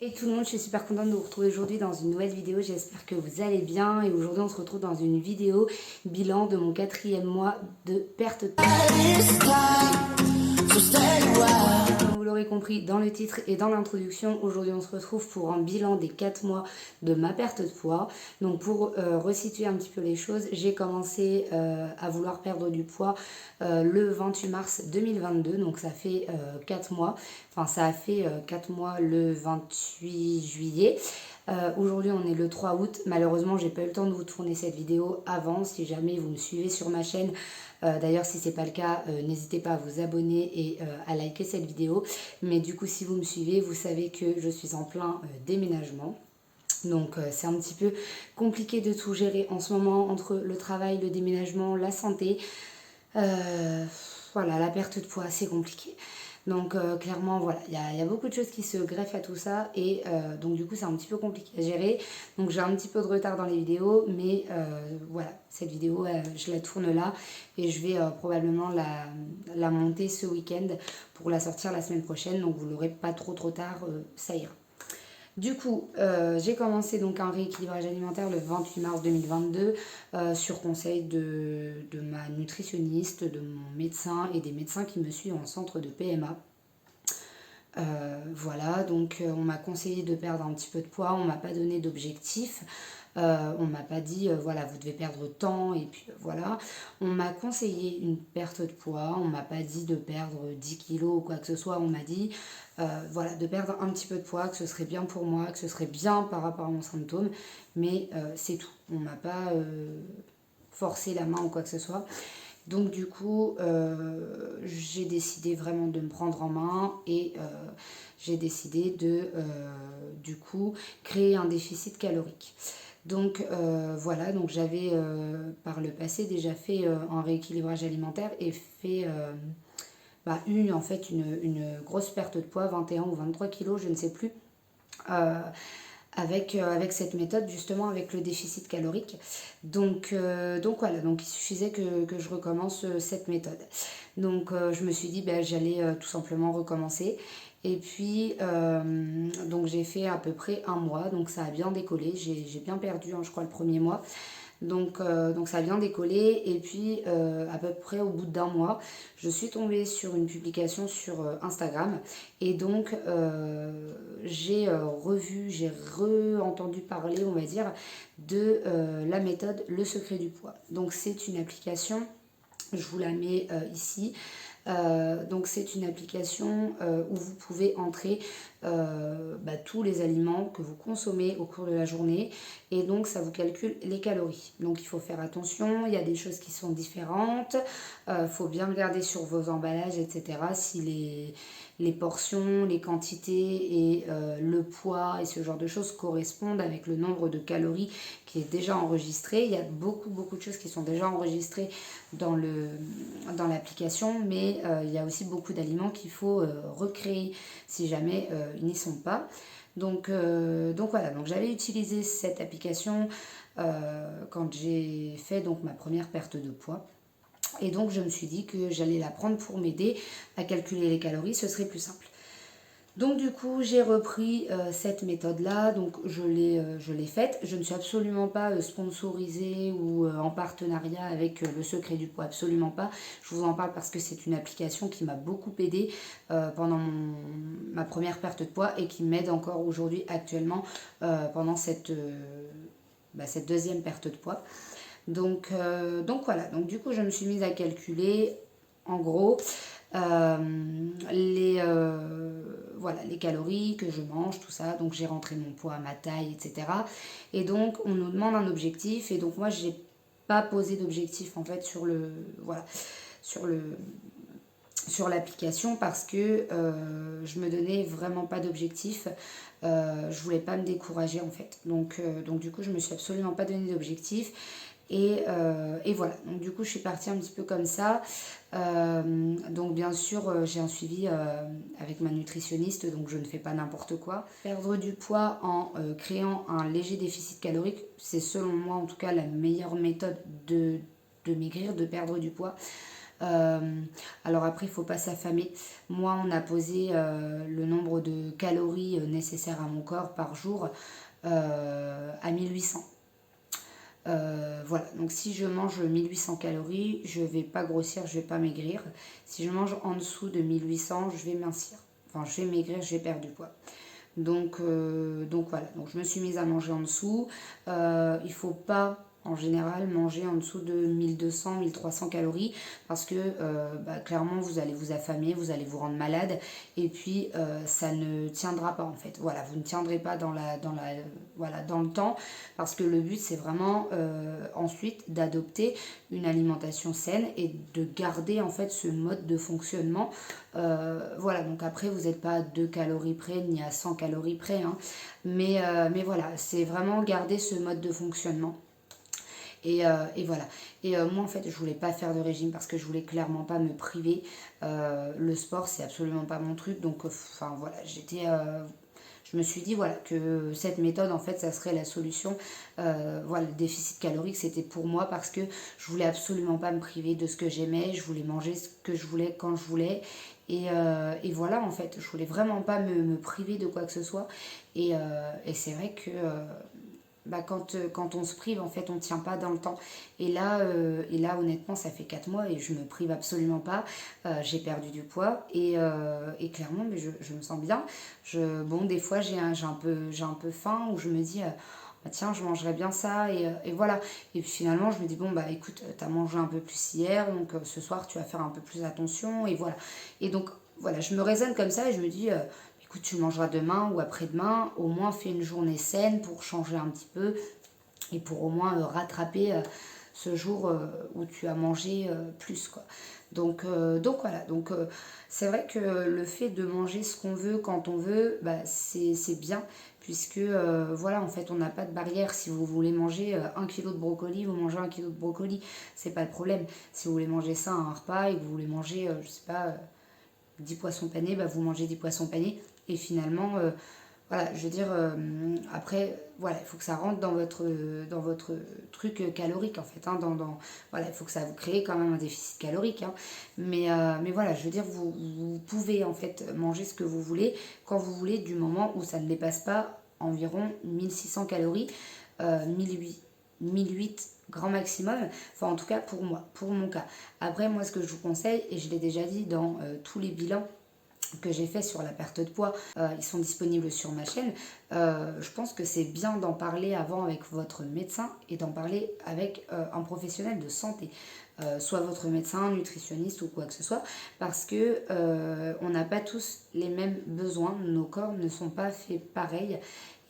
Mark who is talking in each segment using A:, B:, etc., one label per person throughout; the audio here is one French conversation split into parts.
A: Hey tout le monde, je suis super contente de vous retrouver aujourd'hui dans une nouvelle vidéo, j'espère que vous allez bien et aujourd'hui on se retrouve dans une vidéo bilan de mon 4e mois de perte de poids. Comme vous l'aurez compris dans le titre et dans l'introduction, aujourd'hui on se retrouve pour un bilan des 4 mois de ma perte de poids. Donc pour resituer un petit peu les choses, j'ai commencé à vouloir perdre du poids le 28 mars 2022, donc ça fait 4 mois. Enfin, ça a fait 4 mois le 28 juillet. Aujourd'hui, on est le 3 août. Malheureusement, j'ai pas eu le temps de vous tourner cette vidéo avant. Si jamais vous me suivez sur ma chaîne, d'ailleurs, si c'est pas le cas, n'hésitez pas à vous abonner et à liker cette vidéo. Mais du coup, si vous me suivez, vous savez que je suis en plein déménagement. Donc c'est un petit peu compliqué de tout gérer en ce moment entre le travail, le déménagement, la santé. Voilà, la perte de poids, c'est compliqué. Donc clairement, voilà, il y a beaucoup de choses qui se greffent à tout ça et donc du coup c'est un petit peu compliqué à gérer. Donc j'ai un petit peu de retard dans les vidéos, mais voilà, cette vidéo, je la tourne là et je vais probablement la monter ce week-end pour la sortir la semaine prochaine. Donc vous l'aurez pas trop tard, ça ira. Du coup, j'ai commencé donc un rééquilibrage alimentaire le 28 mars 2022 sur conseil de ma nutritionniste, de mon médecin et des médecins qui me suivent en centre de PMA. Voilà, donc on m'a conseillé de perdre un petit peu de poids, on m'a pas donné d'objectif. On m'a pas dit voilà vous devez perdre tant et puis voilà. On m'a conseillé une perte de poids, on m'a pas dit de perdre 10 kilos ou quoi que ce soit, on m'a dit voilà de perdre un petit peu de poids, que ce serait bien pour moi, que ce serait bien par rapport à mon symptôme, mais c'est tout. On m'a pas forcé la main ou quoi que ce soit. Donc du coup, j'ai décidé vraiment de me prendre en main et j'ai décidé de, du coup, créer un déficit calorique. Donc voilà, donc j'avais par le passé déjà fait un rééquilibrage alimentaire et fait eu en fait une grosse perte de poids, 21 ou 23 kilos, je ne sais plus. Euh, avec cette méthode, justement avec le déficit calorique. Donc voilà, donc il suffisait que je recommence cette méthode. Donc je me suis dit j'allais tout simplement recommencer. Et puis donc j'ai fait à peu près un mois, donc ça a bien décollé, j'ai bien perdu je crois le premier mois. Donc ça a bien décollé et puis à peu près au bout d'un mois, je suis tombée sur une publication sur Instagram et donc j'ai re-entendu parler, on va dire, de la méthode Le Secret du Poids. Donc c'est une application, je vous la mets ici. Donc c'est une application où vous pouvez entrer tous les aliments que vous consommez au cours de la journée et donc ça vous calcule les calories. Donc il faut faire attention, il y a des choses qui sont différentes, faut bien regarder sur vos emballages, etc. si les portions, les quantités et le poids et ce genre de choses correspondent avec le nombre de calories qui est déjà enregistré. Il y a beaucoup de choses qui sont déjà enregistrées dans l'application, mais il y a aussi beaucoup d'aliments qu'il faut recréer si jamais ils n'y sont pas. Donc voilà, donc j'avais utilisé cette application quand j'ai fait donc ma première perte de poids. Et donc je me suis dit que j'allais la prendre pour m'aider à calculer les calories, ce serait plus simple. Donc du coup j'ai repris cette méthode là, donc je l'ai faite. Je ne suis absolument pas sponsorisée ou en partenariat avec Le Secret du Poids, absolument pas. Je vous en parle parce que c'est une application qui m'a beaucoup aidée pendant ma première perte de poids et qui m'aide encore aujourd'hui actuellement pendant cette deuxième perte de poids. Donc voilà, donc du coup je me suis mise à calculer en gros les calories que je mange, tout ça. Donc j'ai rentré mon poids, ma taille, etc. Et donc on nous demande un objectif et donc moi j'ai pas posé d'objectif en fait sur l'application parce que je me donnais vraiment pas d'objectif. Je voulais pas me décourager en fait. Donc du coup je me suis absolument pas donné d'objectif. Et voilà, donc du coup je suis partie un petit peu comme ça. Donc bien sûr j'ai un suivi avec ma nutritionniste, donc je ne fais pas n'importe quoi. Perdre du poids en créant un léger déficit calorique, c'est selon moi en tout cas la meilleure méthode de maigrir, de perdre du poids. Alors après, il ne faut pas s'affamer. Moi, on a posé le nombre de calories nécessaires à mon corps par jour à 1800. Voilà, donc si je mange 1800 calories, je vais pas grossir, je vais pas maigrir. Si je mange en dessous de 1800, je vais mincir. Enfin, je vais maigrir, je vais perdre du poids. Donc voilà, donc je me suis mise à manger en dessous. Il faut pas en général manger en dessous de 1200, 1300 calories parce que clairement vous allez vous affamer, vous allez vous rendre malade et puis ça ne tiendra pas en fait. Voilà, vous ne tiendrez pas voilà, dans le temps parce que le but c'est vraiment ensuite d'adopter une alimentation saine et de garder en fait ce mode de fonctionnement. Voilà, donc après vous n'êtes pas à 2 calories près ni à 100 calories près, hein, mais voilà, c'est vraiment garder ce mode de fonctionnement. Et voilà. Et moi, en fait, je voulais pas faire de régime parce que je voulais clairement pas me priver. Le sport, c'est absolument pas mon truc. Donc, enfin, voilà, je me suis dit, voilà, que cette méthode, en fait, ça serait la solution. Voilà, le déficit calorique, c'était pour moi parce que je voulais absolument pas me priver de ce que j'aimais. Je voulais manger ce que je voulais quand je voulais. Et voilà, en fait, je voulais vraiment pas me priver de quoi que ce soit. Et c'est vrai que quand on se prive, en fait, on ne tient pas dans le temps. Et là, honnêtement, ça fait 4 mois et je me prive absolument pas. J'ai perdu du poids et clairement, mais je me sens bien. Bon, des fois, j'ai un peu faim ou je me dis, bah, tiens, je mangerais bien ça et voilà. Et puis finalement, je me dis, bon, bah écoute, t'as mangé un peu plus hier, donc ce soir, tu vas faire un peu plus attention et voilà. Et donc, voilà, je me raisonne comme ça et je me dis, écoute, tu mangeras demain ou après-demain, au moins fais une journée saine pour changer un petit peu et pour au moins rattraper ce jour où tu as mangé plus, quoi. Donc voilà, donc c'est vrai que le fait de manger ce qu'on veut quand on veut, bah, c'est bien, puisque voilà, en fait, on n'a pas de barrière. Si vous voulez manger 1 kilo de brocoli, vous mangez 1 kilo de brocoli, c'est pas le problème. Si vous voulez manger ça à un repas et que vous voulez manger, je sais pas, 10 poissons panés, bah, vous mangez 10 poissons panés. Et finalement, voilà, je veux dire, après, voilà, il faut que ça rentre dans votre truc calorique, en fait. Hein, voilà, il faut que ça vous crée quand même un déficit calorique. Hein. Mais voilà, je veux dire, vous pouvez, en fait, manger ce que vous voulez, quand vous voulez, du moment où ça ne dépasse pas environ 1600 calories, 1008 grand maximum, enfin en tout cas pour moi, pour mon cas. Après moi ce que je vous conseille, et je l'ai déjà dit dans tous les bilans que j'ai fait sur la perte de poids, ils sont disponibles sur ma chaîne. Je pense que c'est bien d'en parler avant avec votre médecin et d'en parler avec un professionnel de santé, soit votre médecin, nutritionniste ou quoi que ce soit, parce que on n'a pas tous les mêmes besoins, nos corps ne sont pas faits pareil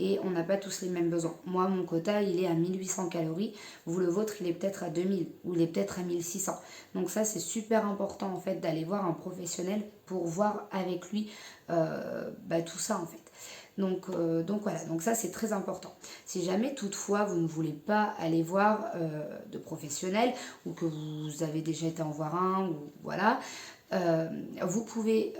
A: et on n'a pas tous les mêmes besoins. Moi, mon quota, il est à 1800 calories. Vous, le vôtre, il est peut-être à 2000 ou il est peut-être à 1600. Donc ça, c'est super important en fait d'aller voir un professionnel pour voir avec lui tout ça en fait. Donc voilà, donc ça c'est très important. Si jamais toutefois vous ne voulez pas aller voir de professionnels ou que vous avez déjà été en voir un, ou voilà, vous pouvez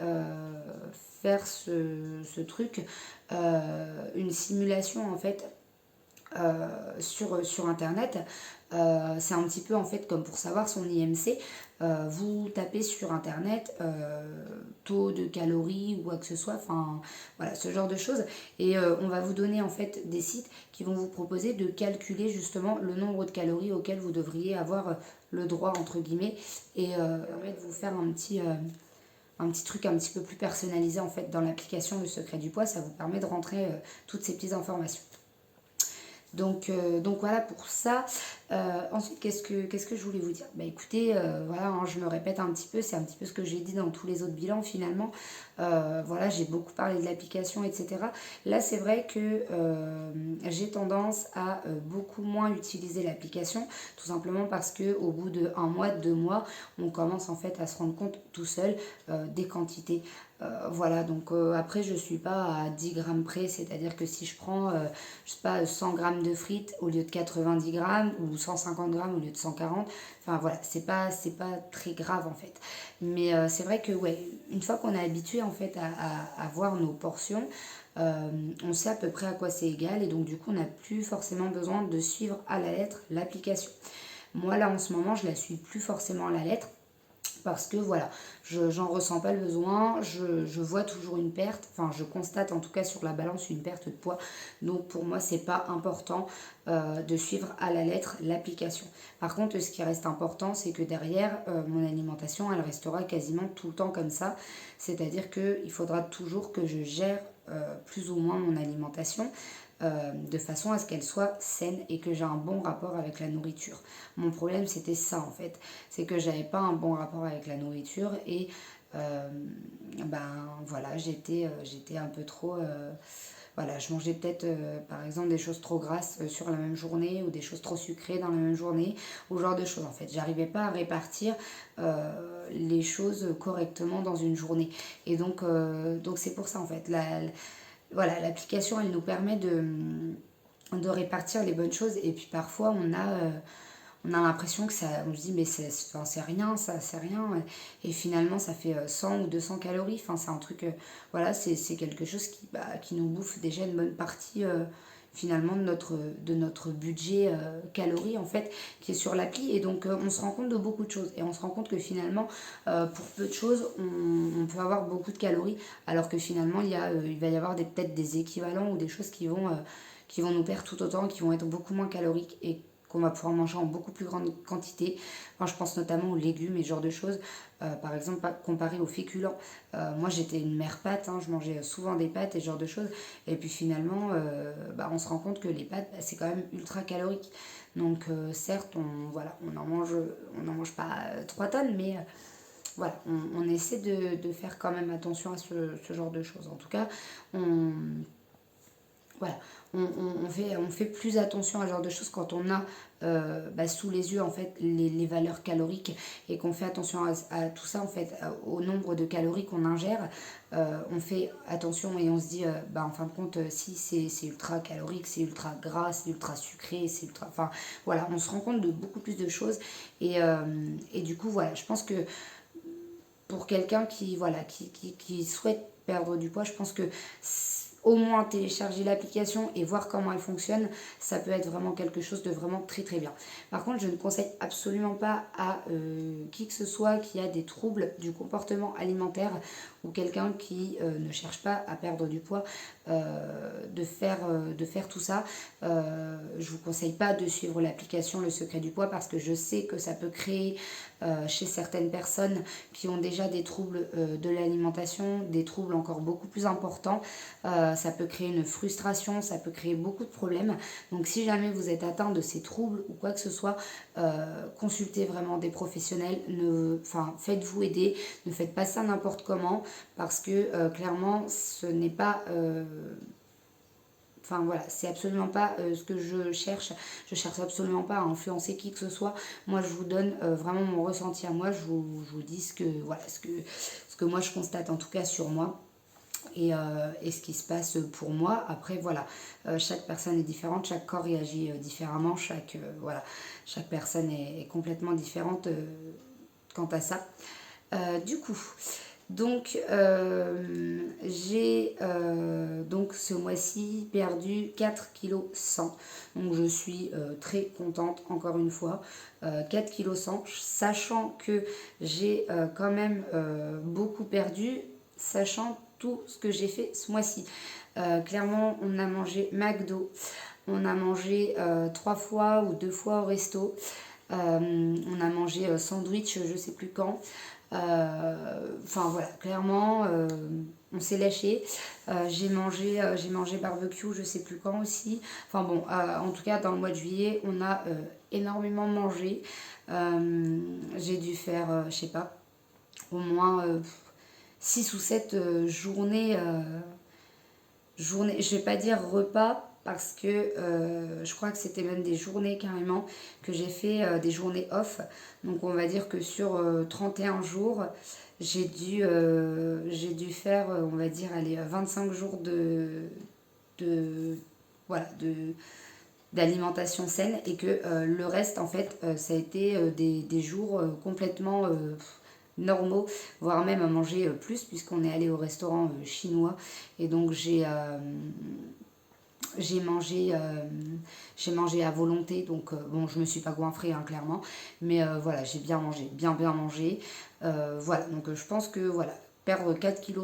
A: faire ce truc, une simulation en fait sur internet. C'est un petit peu en fait comme pour savoir son IMC. Vous tapez sur internet taux de calories ou quoi que ce soit, enfin voilà, ce genre de choses, et on va vous donner en fait des sites qui vont vous proposer de calculer justement le nombre de calories auxquelles vous devriez avoir le droit entre guillemets, et permettre de vous faire un petit truc un petit peu plus personnalisé en fait dans l'application Le Secret du Poids. Ça vous permet de rentrer toutes ces petites informations. Donc voilà pour ça. Ensuite, qu'est-ce que je voulais vous dire? Bah écoutez, voilà, hein, je me répète un petit peu, c'est un petit peu ce que j'ai dit dans tous les autres bilans finalement. Voilà, j'ai beaucoup parlé de l'application, etc. Là, c'est vrai que j'ai tendance à beaucoup moins utiliser l'application, tout simplement parce que au bout de 1 mois, 2 mois, on commence en fait à se rendre compte tout seul des quantités. Voilà, donc après je suis pas à 10 grammes près, c'est-à-dire que si je prends, je sais pas, 100 grammes de frites au lieu de 90 grammes ou 150 grammes au lieu de 140, enfin voilà, c'est pas très grave en fait. Mais c'est vrai que ouais, une fois qu'on est habitué en fait à voir nos portions, on sait à peu près à quoi c'est égal et donc du coup on n'a plus forcément besoin de suivre à la lettre l'application. Moi là en ce moment je la suis plus forcément à la lettre, parce que voilà, j'en ressens pas le besoin, je vois toujours une perte, enfin je constate en tout cas sur la balance une perte de poids, donc pour moi c'est pas important de suivre à la lettre l'application. Par contre ce qui reste important c'est que derrière mon alimentation elle restera quasiment tout le temps comme ça, c'est-à-dire qu'il faudra toujours que je gère plus ou moins mon alimentation de façon à ce qu'elle soit saine et que j'ai un bon rapport avec la nourriture. Mon problème c'était ça en fait, c'est que j'avais pas un bon rapport avec la nourriture et ben voilà, j'étais un peu trop voilà, je mangeais peut-être par exemple des choses trop grasses sur la même journée ou des choses trop sucrées dans la même journée, ou genre de choses en fait. J'arrivais pas à répartir les choses correctement dans une journée. Et donc c'est pour ça en fait. Voilà, l'application elle nous permet de répartir les bonnes choses et puis parfois on a l'impression que ça, on se dit mais c'est rien, ça c'est rien, et finalement ça fait 100 ou 200 calories, enfin c'est un truc, voilà, c'est quelque chose qui nous bouffe déjà une bonne partie finalement de notre budget calories en fait qui est sur l'appli, et donc on se rend compte de beaucoup de choses et on se rend compte que finalement pour peu de choses on peut avoir beaucoup de calories alors que finalement il va y avoir peut-être des équivalents ou des choses qui vont nous perdre tout autant, qui vont être beaucoup moins caloriques et qu'on va pouvoir manger en beaucoup plus grande quantité. Enfin, je pense notamment aux légumes et ce genre de choses. Par exemple, comparé aux féculents. Moi, j'étais une mère pâte, hein, je mangeais souvent des pâtes et ce genre de choses. Et puis finalement, on se rend compte que les pâtes, c'est quand même ultra calorique. Donc certes, voilà, on n'en mange pas 3 tonnes, mais voilà, on essaie de faire quand même attention à ce genre de choses. En tout cas, voilà, on fait plus attention à ce genre de choses quand on a sous les yeux en fait les valeurs caloriques et qu'on fait attention à tout ça en fait, au nombre de calories qu'on ingère. On fait attention et on se dit en fin de compte si c'est ultra calorique, c'est ultra gras, c'est ultra sucré, c'est ultra, enfin voilà, on se rend compte de beaucoup plus de choses et du coup voilà, je pense que pour quelqu'un qui souhaite perdre du poids, je pense que au moins télécharger l'application et voir comment elle fonctionne, ça peut être vraiment quelque chose de vraiment très très bien. Par contre, je ne conseille absolument pas à qui que ce soit qui a des troubles du comportement alimentaire ou quelqu'un qui ne cherche pas à perdre du poids de faire tout ça. Je vous conseille pas de suivre l'application Le Secret du Poids parce que je sais que ça peut créer chez certaines personnes qui ont déjà des troubles de l'alimentation, des troubles encore beaucoup plus importants. Ça peut créer une frustration, ça peut créer beaucoup de problèmes. Donc si jamais vous êtes atteint de ces troubles ou quoi que ce soit, consultez vraiment des professionnels, faites-vous aider, ne faites pas ça n'importe comment parce que clairement ce n'est pas... Enfin voilà, c'est absolument pas ce que je cherche. Je cherche absolument pas à influencer qui que ce soit. Moi, je vous donne vraiment mon ressenti à moi. Je vous dis ce que moi je constate en tout cas sur moi. Et ce qui se passe pour moi. Après, voilà, chaque personne est différente, chaque corps réagit différemment, chaque personne est complètement différente quant à ça. Du coup, donc j'ai donc ce mois-ci perdu 4,1 kg. Donc je suis très contente encore une fois. 4,1 kg, sachant que j'ai quand même beaucoup perdu, sachant tout ce que j'ai fait ce mois-ci. Clairement, on a mangé McDo, on a mangé 3 fois ou 2 fois au resto, on a mangé sandwich je sais plus quand. Enfin voilà, clairement, on s'est lâché. J'ai mangé barbecue je sais plus quand aussi. Enfin bon, en tout cas dans le mois de juillet, on a énormément mangé. J'ai dû faire, je sais pas, au moins 6 ou 7 journées, je vais pas dire repas, parce que je crois que c'était même des journées carrément que j'ai fait, des journées off. Donc on va dire que sur 31 jours, j'ai dû faire, on va dire, allez, 25 jours de voilà, d'alimentation saine, et que le reste en fait ça a été des jours complètement normaux, voire même à manger plus puisqu'on est allé au restaurant chinois, et donc j'ai mangé à volonté, donc bon, je me suis pas goinfrée, hein, clairement, mais voilà, j'ai bien mangé, bien mangé. Voilà, donc je pense que voilà, perdre 4,1 kg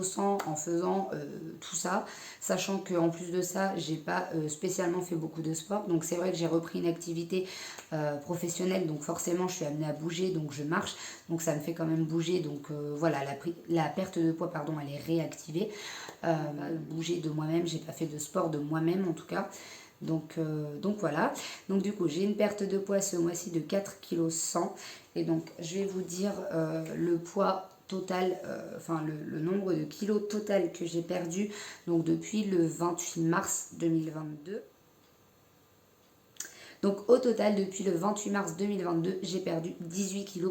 A: en faisant tout ça, sachant qu'en plus de ça, j'ai pas spécialement fait beaucoup de sport, donc c'est vrai que j'ai repris une activité professionnelle, donc forcément je suis amenée à bouger, donc je marche, donc ça me fait quand même bouger, donc voilà, la perte de poids, pardon, elle est réactivée. Bouger de moi-même, j'ai pas fait de sport de moi-même en tout cas. Donc voilà, donc du coup j'ai une perte de poids ce mois-ci de 4,1 kg et donc je vais vous dire le poids total, enfin le nombre de kilos total que j'ai perdu donc depuis le 28 mars 2022. Donc au total, depuis le 28 mars 2022, j'ai perdu 18,4 kg.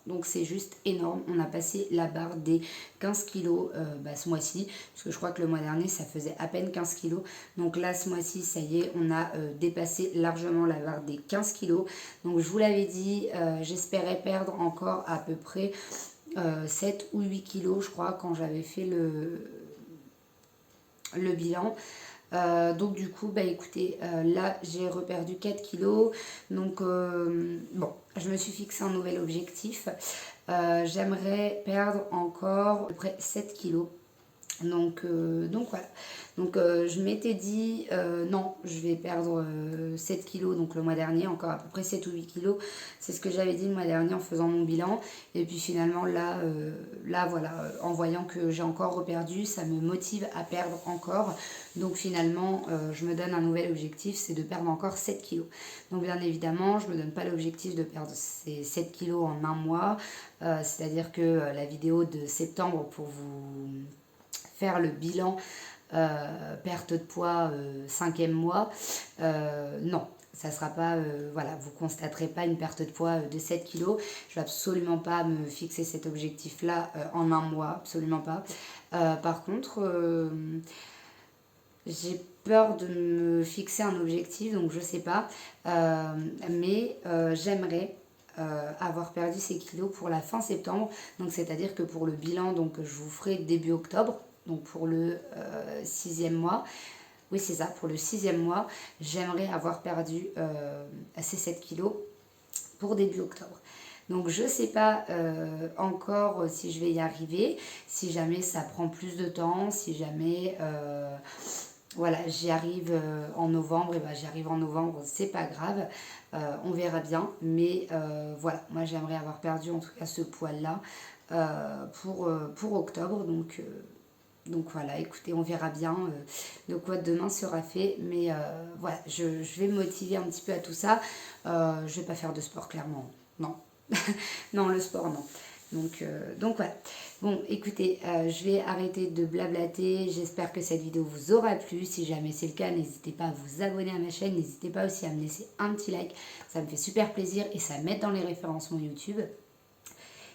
A: Donc c'est juste énorme. On a passé la barre des 15 kg ce mois-ci. Parce que je crois que le mois dernier, ça faisait à peine 15 kg. Donc là, ce mois-ci, ça y est, on a dépassé largement la barre des 15 kg. Donc je vous l'avais dit, j'espérais perdre encore à peu près 7 ou 8 kg, je crois, quand j'avais fait le bilan. Donc du coup, bah écoutez, là j'ai reperdu 4 kilos. Donc bon, je me suis fixé un nouvel objectif. J'aimerais perdre encore à peu près 7 kilos. Donc voilà. Donc je m'étais dit, non, je vais perdre 7 kilos donc le mois dernier, encore à peu près 7 ou 8 kilos. C'est ce que j'avais dit le mois dernier en faisant mon bilan. Et puis finalement, là voilà, en voyant que j'ai encore reperdu, ça me motive à perdre encore. Donc finalement, je me donne un nouvel objectif, c'est de perdre encore 7 kilos. Donc bien évidemment, je ne me donne pas l'objectif de perdre ces 7 kilos en un mois. C'est-à-dire que la vidéo de septembre pour vous faire le bilan perte de poids 5e mois, non, ça sera pas, voilà, vous constaterez pas une perte de poids de 7 kilos. Je vais absolument pas me fixer cet objectif là en un mois, absolument pas. Par contre, j'ai peur de me fixer un objectif, donc je sais pas, mais j'aimerais avoir perdu ces kilos pour la fin septembre, donc c'est-à-dire que pour le bilan, donc je vous ferai début octobre, donc pour le 6e mois. Oui, c'est ça, pour le 6e mois, j'aimerais avoir perdu ces 7 kilos pour début octobre. Donc je ne sais pas encore si je vais y arriver, si jamais ça prend plus de temps, si jamais voilà, j'y arrive en novembre, et ben j'y arrive en novembre, c'est pas grave, on verra bien. Mais voilà, moi j'aimerais avoir perdu en tout cas ce poids-là pour octobre. Donc voilà, écoutez, on verra bien de quoi demain sera fait. Mais voilà, je vais me motiver un petit peu à tout ça. Je vais pas faire de sport, clairement. Non. Non, le sport, non. Donc voilà. Bon, écoutez, je vais arrêter de blablater. J'espère que cette vidéo vous aura plu. Si jamais c'est le cas, n'hésitez pas à vous abonner à ma chaîne. N'hésitez pas aussi à me laisser un petit like. Ça me fait super plaisir et ça m'aide dans les référencements YouTube.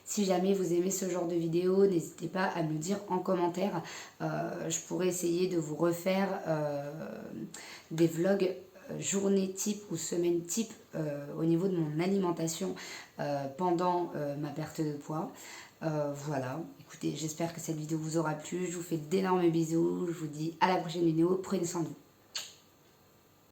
A: Si jamais vous aimez ce genre de vidéo, n'hésitez pas à me le dire en commentaire. Je pourrais essayer de vous refaire des vlogs journée type ou semaine type au niveau de mon alimentation pendant ma perte de poids. Voilà, écoutez, j'espère que cette vidéo vous aura plu. Je vous fais d'énormes bisous. Je vous dis à la prochaine vidéo. Prenez soin de vous.